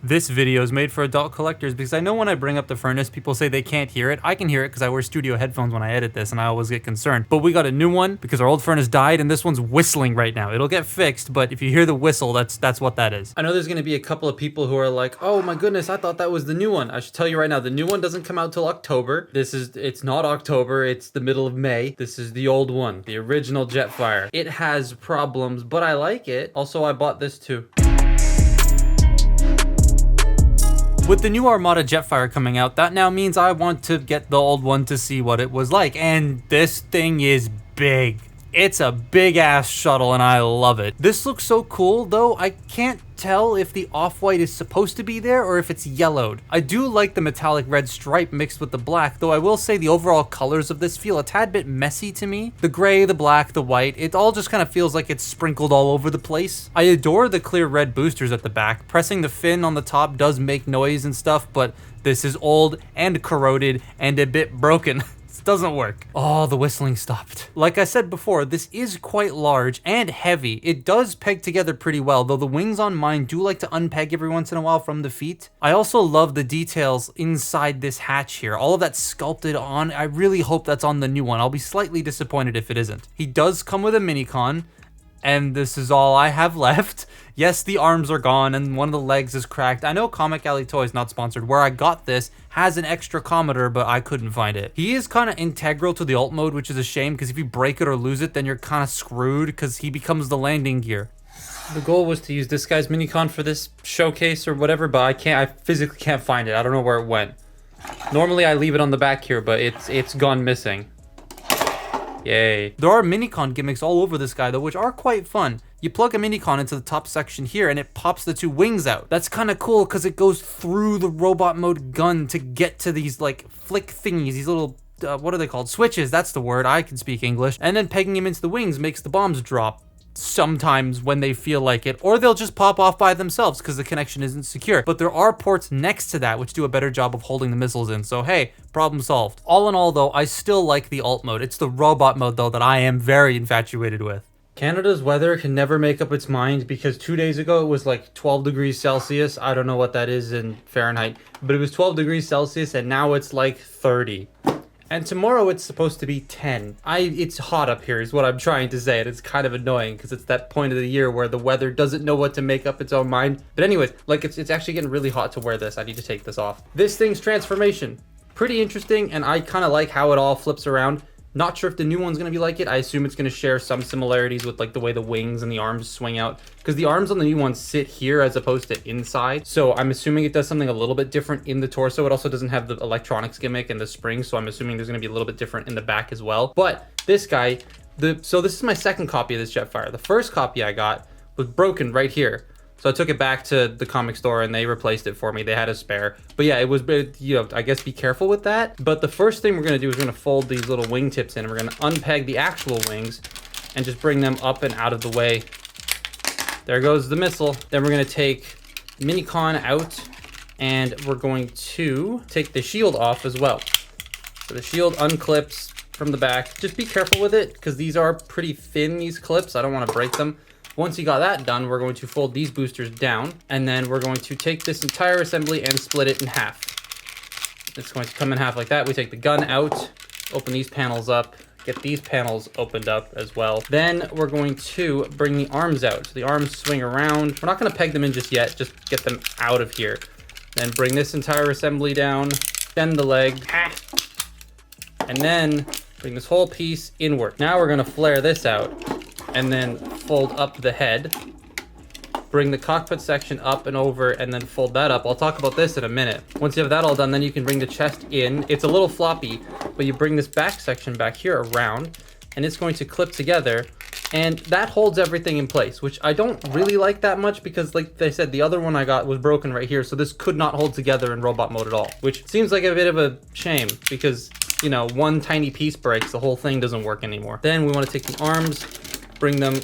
This video is made for adult collectors because I know when I bring up the furnace, people say they can't hear it. I can hear it because I wear studio headphones when I edit this and I always get concerned. But we got a new one because our old furnace died and this one's whistling right now. It'll get fixed, but if you hear the whistle, that's what that is. I know there's gonna be a couple of people who are like, oh my goodness, I thought that was the new one. I should tell you right now, the new one doesn't come out till October. It's not October, it's the middle of May. This is the old one, the original Jetfire. It has problems, but I like it. Also, I bought this too. With the new Armada Jetfire coming out, that now means I want to get the old one to see what it was like. And this thing is big. It's a big ass shuttle and I love it. This looks so cool though, I can't tell if the off-white is supposed to be there or if it's yellowed. I do like the metallic red stripe mixed with the black, though I will say the overall colors of this feel a tad bit messy to me. The gray, the black, the white, it all just kind of feels like it's sprinkled all over the place. I adore the clear red boosters at the back. Pressing the fin on the top does make noise and stuff, but this is old and corroded and a bit broken. Doesn't work. Oh, the whistling stopped. Like I said before, this is quite large and heavy. It does peg together pretty well, though the wings on mine do like to unpeg every once in a while from the feet. I also love the details inside this hatch here. All of that sculpted on. I really hope that's on the new one. I'll be slightly disappointed if it isn't. He does come with a mini-con, and this is all I have left. Yes, the arms are gone and one of the legs is cracked. I know Comic Alley Toys, not sponsored, where I got this has an extracometer, but I couldn't find it. He is kind of integral to the alt mode, which is a shame because if you break it or lose it, then you're kind of screwed because he becomes the landing gear. The goal was to use this guy's mini-con for this showcase or whatever, but I physically can't find it. I don't know where it went. Normally I leave it on the back here, but it's gone missing. Yay. There are mini-con gimmicks all over this guy though, which are quite fun. You plug a mini-con into the top section here and it pops the two wings out. That's kind of cool because it goes through the robot mode gun to get to these like flick thingies, these little, what are they called? Switches, that's the word, I can speak English. And then pegging him into the wings makes the bombs drop. Sometimes when they feel like it, or they'll just pop off by themselves because the connection isn't secure. But there are ports next to that which do a better job of holding the missiles in, so hey, problem solved. All in all though, I still like the alt mode. It's the robot mode though that I am very infatuated with. Canada's weather can never make up its mind because 2 days ago it was like 12 degrees Celsius. I don't know what that is in Fahrenheit, but it was 12 degrees Celsius and now it's like 30. And tomorrow it's supposed to be 10. It's hot up here is what I'm trying to say, and it's kind of annoying because it's that point of the year where the weather doesn't know what to make up its own mind. But anyways, like it's actually getting really hot to wear this. I need to take this off. This thing's transformation, pretty interesting, and I kind of like how it all flips around. Not sure if the new one's gonna be like it. I assume it's gonna share some similarities with like the way the wings and the arms swing out, because the arms on the new one sit here as opposed to inside. So I'm assuming it does something a little bit different in the torso. It also doesn't have the electronics gimmick and the springs, so I'm assuming there's gonna be a little bit different in the back as well. But this guy, so this is my second copy of this Jetfire. The first copy I got was broken right here. So I took it back to the comic store and they replaced it for me. They had a spare. But yeah, it was, you know, I guess be careful with that. But the first thing we're gonna do is we're gonna fold these little wing tips in and we're gonna unpeg the actual wings and just bring them up and out of the way. There goes the missile. Then we're gonna take mini-con out and we're going to take the shield off as well. So the shield unclips from the back. Just be careful with it because these are pretty thin, these clips. I don't wanna break them. Once you got that done, we're going to fold these boosters down, and then we're going to take this entire assembly and split it in half. It's going to come in half like that. We take the gun out, open these panels up, get these panels opened up as well. Then we're going to bring the arms out. So the arms swing around. We're not going to peg them in just yet, just get them out of here. Then bring this entire assembly down, bend the leg, and then bring this whole piece inward. Now we're going to flare this out and then fold up the head, bring the cockpit section up and over, and then fold that up. I'll talk about this in a minute. Once you have that all done, then you can bring the chest in. It's a little floppy, but you bring this back section back here around, and it's going to clip together, and that holds everything in place, which I don't really like that much because, like I said, the other one I got was broken right here, so this could not hold together in robot mode at all, which seems like a bit of a shame because, you know, one tiny piece breaks, the whole thing doesn't work anymore. Then we want to take the arms, bring them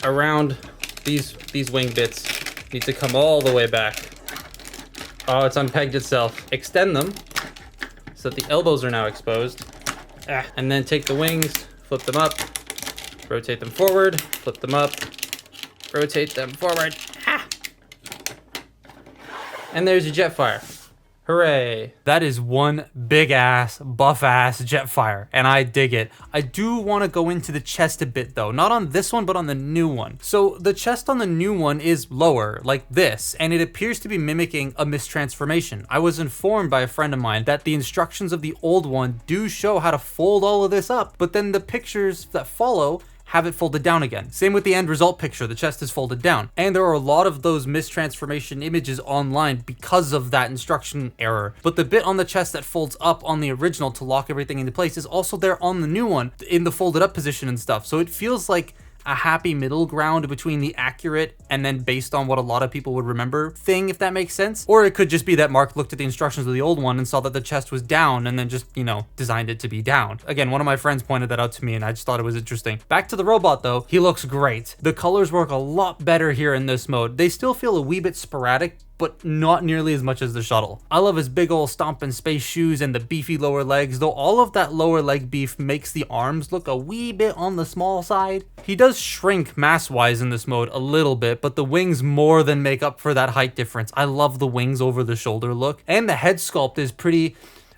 around these wing bits. Need to come all the way back. Oh, it's unpegged itself. Extend them so that the elbows are now exposed. And then take the wings, flip them up, rotate them forward, flip them up, rotate them forward. And there's your Jetfire. Hooray. That is one big ass, buff ass Jetfire, and I dig it. I do want to go into the chest a bit though, not on this one, but on the new one. So the chest on the new one is lower, like this, and it appears to be mimicking a mistransformation. I was informed by a friend of mine that the instructions of the old one do show how to fold all of this up, but then the pictures that follow have it folded down again. Same with the end result picture, the chest is folded down. And there are a lot of those mistransformation images online because of that instruction error. But the bit on the chest that folds up on the original to lock everything into place is also there on the new one in the folded up position and stuff. So it feels like a happy middle ground between the accurate and then based on what a lot of people would remember thing, if that makes sense. Or it could just be that Mark looked at the instructions of the old one and saw that the chest was down and then just, you know, designed it to be down. Again, one of my friends pointed that out to me and I just thought it was interesting. Back to the robot though, he looks great. The colors work a lot better here in this mode. They still feel a wee bit sporadic, but not nearly as much as the shuttle. I love his big old stomping space shoes and the beefy lower legs, though all of that lower leg beef makes the arms look a wee bit on the small side. He does shrink mass-wise in this mode a little bit, but the wings more than make up for that height difference. I love the wings over the shoulder look, and the head sculpt is pretty...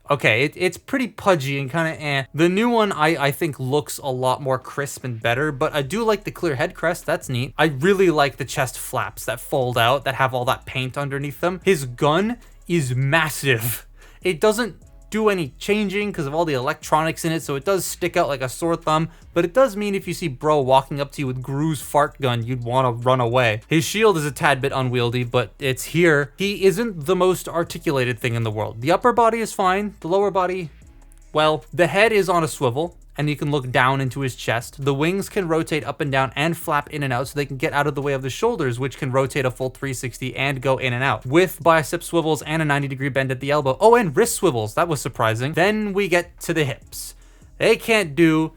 okay, it's pretty pudgy and kind of eh. The new one I think looks a lot more crisp and better, but I do like the clear head crest, that's neat. I really like the chest flaps that fold out, that have all that paint underneath them. His gun is massive. It doesn't do any changing because of all the electronics in it, so it does stick out like a sore thumb, but it does mean if you see bro walking up to you with Gru's fart gun, you'd want to run away. His shield is a tad bit unwieldy, but it's here. He isn't the most articulated thing in the world. The upper body is fine, the lower body, well, the head is on a swivel, and you can look down into his chest. The wings can rotate up and down and flap in and out so they can get out of the way of the shoulders, which can rotate a full 360 and go in and out, with bicep swivels and a 90-degree bend at the elbow. Oh, and wrist swivels, that was surprising. Then we get to the hips. They can't do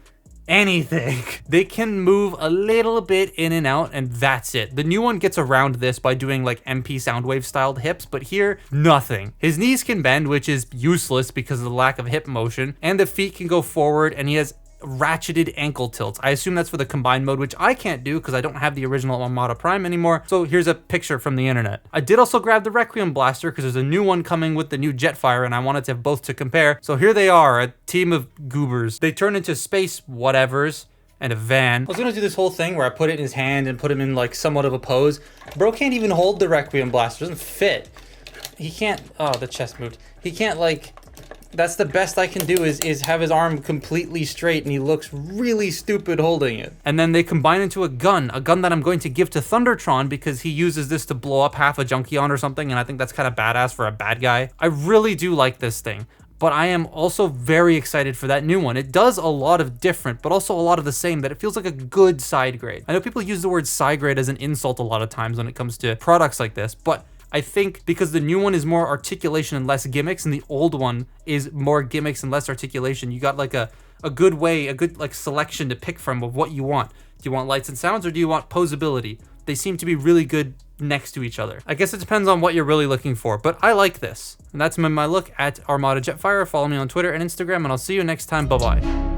anything. They can move a little bit in and out, and that's it. The new one gets around this by doing like MP Soundwave styled hips, but here, nothing. His knees can bend, which is useless because of the lack of hip motion, and the feet can go forward, and he has ratcheted ankle tilts. I assume that's for the combined mode, which I can't do because I don't have the original Armada Prime anymore. So here's a picture from the internet. I did also grab the Requiem Blaster because there's a new one coming with the new Jetfire and I wanted to have both to compare. So here they are, a team of goobers. They turn into space whatevers and a van. I was gonna do this whole thing where I put it in his hand and put him in like somewhat of a pose. Bro can't even hold the Requiem Blaster, it doesn't fit. He can't, oh, the chest moved. He can't like, that's the best I can do is have his arm completely straight and he looks really stupid holding it. And then they combine into a gun that I'm going to give to Thundertron because he uses this to blow up half a Junkion or something, and I think that's kind of badass for a bad guy. I really do like this thing, but I am also very excited for that new one. It does a lot of different, but also a lot of the same, that it feels like a good side grade. I know people use the word side grade as an insult a lot of times when it comes to products like this, but I think because the new one is more articulation and less gimmicks, and the old one is more gimmicks and less articulation, you got like a good way, a good like selection to pick from of what you want. Do you want lights and sounds or do you want posability? They seem to be really good next to each other. I guess it depends on what you're really looking for, but I like this. And that's my look at Armada Jetfire. Follow me on Twitter and Instagram, and I'll see you next time. Bye-bye.